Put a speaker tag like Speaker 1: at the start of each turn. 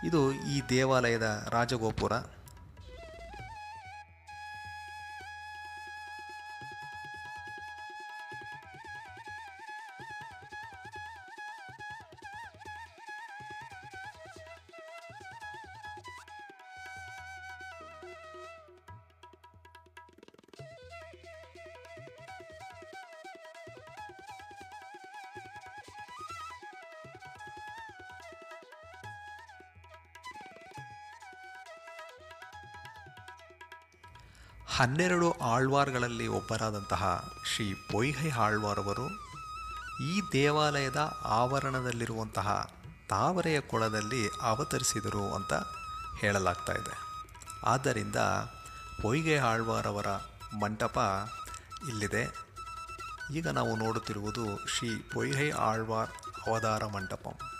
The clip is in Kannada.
Speaker 1: ಇದು ಈ ದೇವಾಲಯದ ರಾಜಗೋಪುರ. ಹನ್ನೆರಡು ಆಳ್ವಾರ್ಗಳಲ್ಲಿ ಒಬ್ಬರಾದಂತಹ ಶ್ರೀ ಪೊಯ್ಹೈ ಆಳ್ವಾರವರು ಈ ದೇವಾಲಯದ ಆವರಣದಲ್ಲಿರುವಂತಹ ತಾವರೆಯ ಕೊಳದಲ್ಲಿ ಅವತರಿಸಿದರು ಅಂತ ಹೇಳಲಾಗ್ತಾ ಇದೆ. ಆದ್ದರಿಂದ ಪೊಯ್ಹೈ ಆಳ್ವಾರವರ ಮಂಟಪ ಇಲ್ಲಿದೆ. ಈಗ ನಾವು ನೋಡುತ್ತಿರುವುದು ಶ್ರೀ ಪೊಯ್ಹೈ ಆಳ್ವಾರ್ ಅವತಾರ ಮಂಟಪಂ.